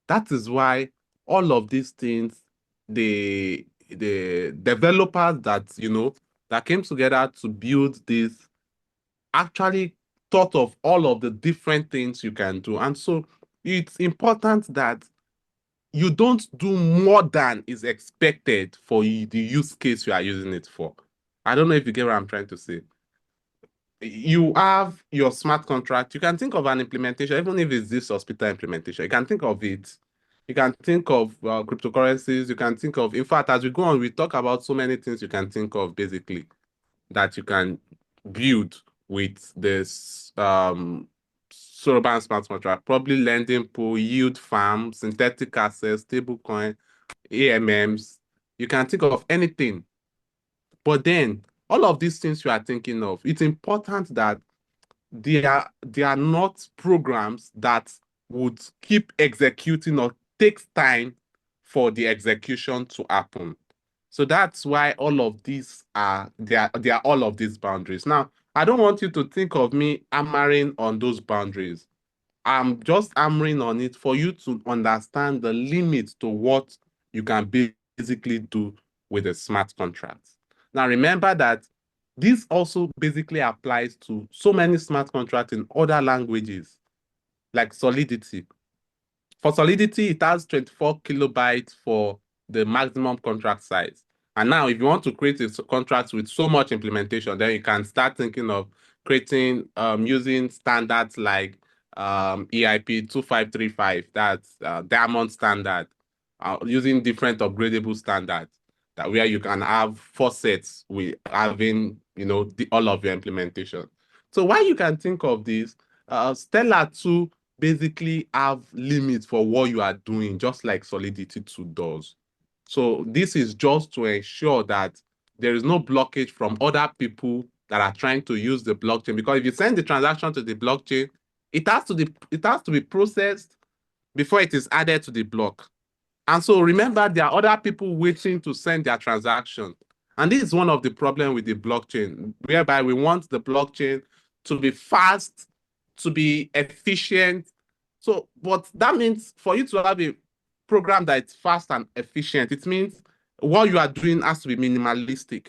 That is why all of these things, the developers that came together to build this actually thought of all of the different things you can do. And so it's important that you don't do more than is expected for the use case you are using it for. I don't know if you get what I'm trying to say. You have your smart contract. You can think of an implementation, even if it's this hospital implementation. You can think of it. You can think of cryptocurrencies. You can think of, in fact, as we go on, we talk about so many things you can think of basically that you can build with this Soroban smart contract, probably lending pool, yield farm, synthetic assets, stablecoin, AMMs. You can think of anything. But then all of these things you are thinking of, it's important that they are not programs that would keep executing or takes time for the execution to happen. So that's why all of these they are all of these boundaries. Now, I don't want you to think of me hammering on those boundaries. I'm just hammering on it for you to understand the limits to what you can basically do with a smart contract. Now, remember that this also basically applies to so many smart contracts in other languages, like Solidity. For Solidity, it has 24 kilobytes for the maximum contract size. And now, if you want to create a contract with so much implementation, then you can start thinking of creating using standards like EIP 2535, that's Diamond standard, using different upgradable standards that where you can have four sets with having all of your implementation. So why you can think of this, Stellar 2 basically have limits for what you are doing, just like Solidity 2 does. So this is just to ensure that there is no blockage from other people that are trying to use the blockchain. Because if you send the transaction to the blockchain, it has to be processed before it is added to the block. And so remember, there are other people waiting to send their transaction. And this is one of the problems with the blockchain, whereby we want the blockchain to be fast, to be efficient. So, but that means for you to have a program that is fast and efficient, it means what you are doing has to be minimalistic.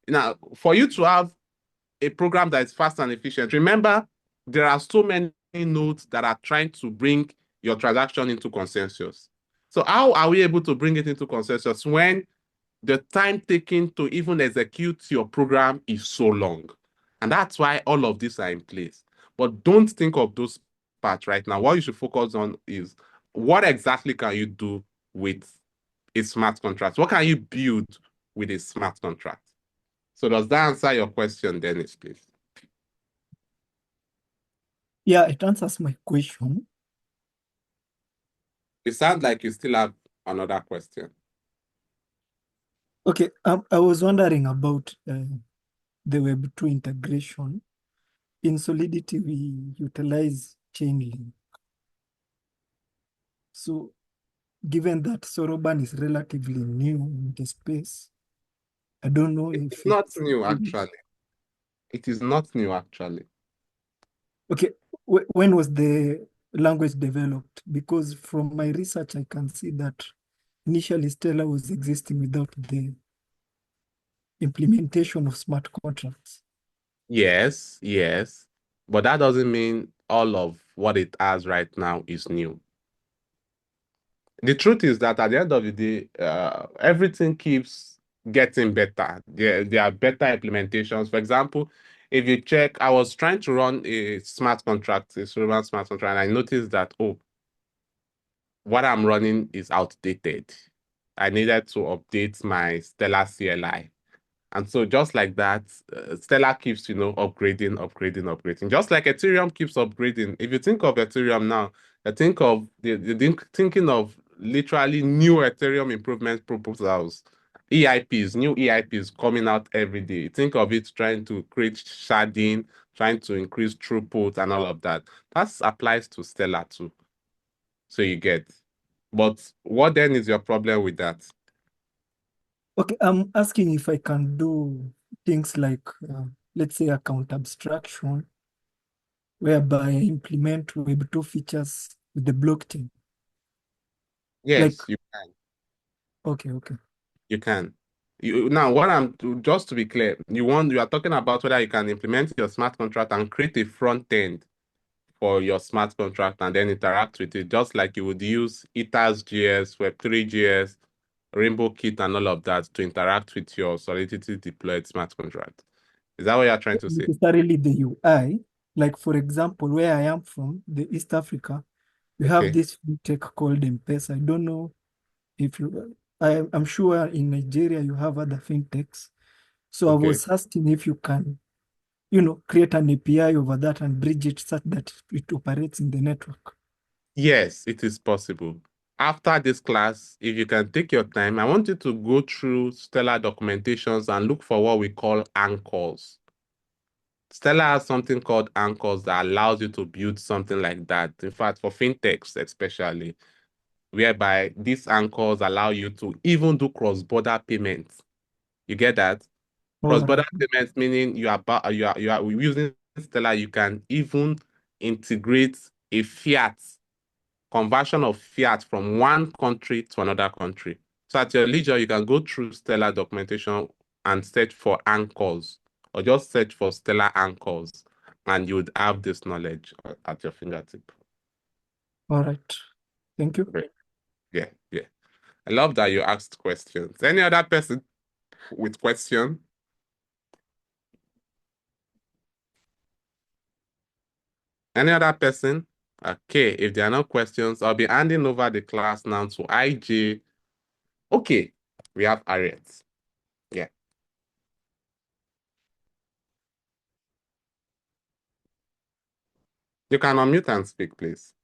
Now, for you to have a program that is fast and efficient, remember, there are so many nodes that are trying to bring your transaction into consensus. So how are we able to bring it into consensus when the time taken to even execute your program is so long? And that's why all of these are in place. But don't think of those parts right now. What you should focus on is what exactly can you do with a smart contract? What can you build with a smart contract? So does that answer your question, Dennis, please? Yeah, it answers my question. It sounds like you still have another question. Okay, I was wondering about the Web2 integration. In Solidity, we utilize Chainlink. So, given that Soroban is relatively new in the space, I don't know It's if not it's new, good. actually. It is not new, actually. Okay, when was the language developed? Because from my research, I can see that initially Stella was existing without the implementation of smart contracts. Yes, yes. But that doesn't mean all of what it has right now is new. The truth is that at the end of the day, everything keeps getting better. There are better implementations. For example, if you check, I was trying to run a smart contract, a Soroban smart contract, and I noticed that, oh, what I'm running is outdated. I needed to update my Stellar CLI. And so just like that, Stellar keeps, upgrading. Just like Ethereum keeps upgrading. If you think of Ethereum now, thinking of literally new Ethereum improvement proposals, EIPs, new EIPs coming out every day. Think of it trying to create sharding, trying to increase throughput and all of that. That applies to Stellar too. So you get. But what then is your problem with that? Okay, I'm asking if I can do things like, let's say, account abstraction, whereby I implement Web2 features with the blockchain. Like, Yes, you can. okay. You can. Now, just to be clear, you are talking about whether you can implement your smart contract and create a front end for your smart contract and then interact with it, just like you would use EthasJS, Web3.js, Rainbow Kit, and all of that to interact with your Solidity deployed smart contract. Is that what you're trying to say? necessarily the UI. Like, for example, where I am from, the East Africa, we have Okay. this tech called M-Pesa. I don't know if I'm sure in Nigeria you have other fintechs. So I Okay. was asking if you can create an API over that and bridge it such that it operates in the network? Yes, it is possible. After this class, if you can take your time, I want you to go through Stellar documentations and look for what we call anchors. Stellar has something called anchors that allows you to build something like that. In fact, for fintechs especially, whereby these anchors allow you to even do cross-border payments. You get that? All right. Cross-border payments meaning you are using Stellar, you can even integrate a fiat conversion of fiat from one country to another country. So at your leisure, you can go through Stellar documentation and search for anchors, or just search for Stellar anchors, and you would have this knowledge at your fingertip. All right. Thank you. Great. Yeah, yeah. I love that you asked questions. Any other person with question? Any other person? Okay, if there are no questions, I'll be handing over the class now to IJ. Okay, we have Harriet. Yeah. You can unmute and speak, please.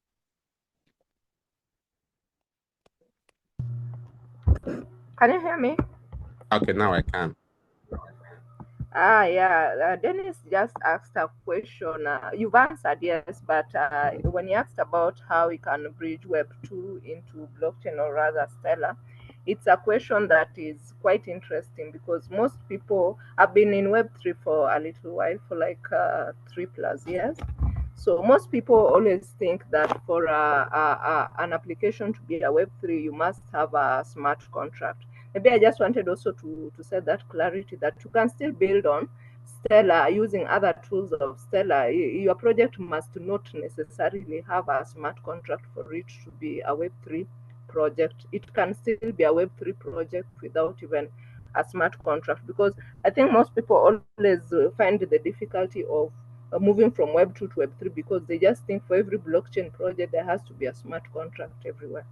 Can you hear me? Okay, now I can. Yeah. Dennis just asked a question. You've answered yes, but when he asked about how we can bridge Web 2 into blockchain or rather Stellar, it's a question that is quite interesting because most people have been in Web 3 for a little while, for like 3+ years. So most people always think that for an application to be a Web3, you must have a smart contract. Maybe I just wanted also to set that clarity that you can still build on Stellar using other tools of Stellar. Your project must not necessarily have a smart contract for it to be a Web3 project. It can still be a Web3 project without even a smart contract, because I think most people always find the difficulty of moving from Web 2 to Web 3 because they just think for every blockchain project there has to be a smart contract everywhere.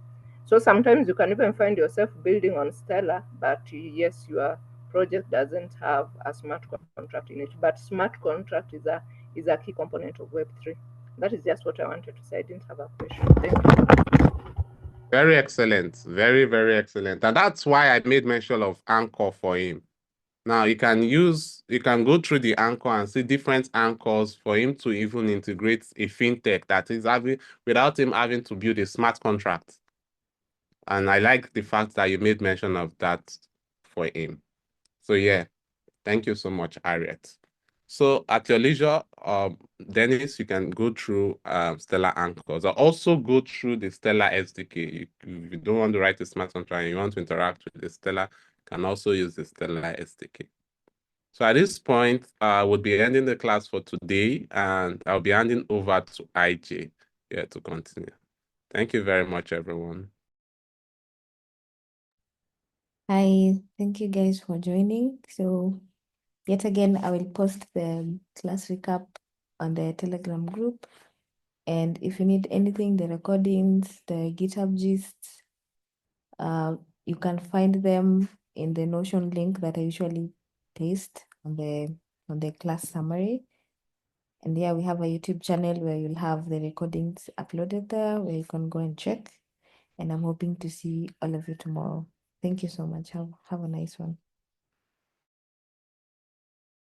So sometimes you can even find yourself building on Stellar, but yes, your project doesn't have a smart contract in it. But smart contract is a key component of Web 3. That is just what I wanted to say. I didn't have a question. Thank you. Very excellent. Very, very excellent. And that's why I made mention of anchor for him. Now you can go through the anchor and see different anchors for him to even integrate a fintech that is having without him having to build a smart contract. And I like the fact that you made mention of that for him. So yeah, thank you so much, Harriet. So at your leisure, Dennis, you can go through Stellar anchors. I'll also go through the Stellar SDK. If you don't want to write a smart contract and you want to interact with the Stellar, you can also use the Stellar SDK. So at this point, I would be ending the class for today, and I'll be handing over to IJ here to continue. Thank you very much, everyone. Hi, thank you guys for joining. So yet again, I will post the class recap on the Telegram group. And if you need anything, the recordings, the GitHub gists, you can find them in the Notion link that I usually paste on the class summary. And yeah, we have a YouTube channel where you'll have the recordings uploaded there where you can go and check. And I'm hoping to see all of you tomorrow. Thank you so much. Have a nice one.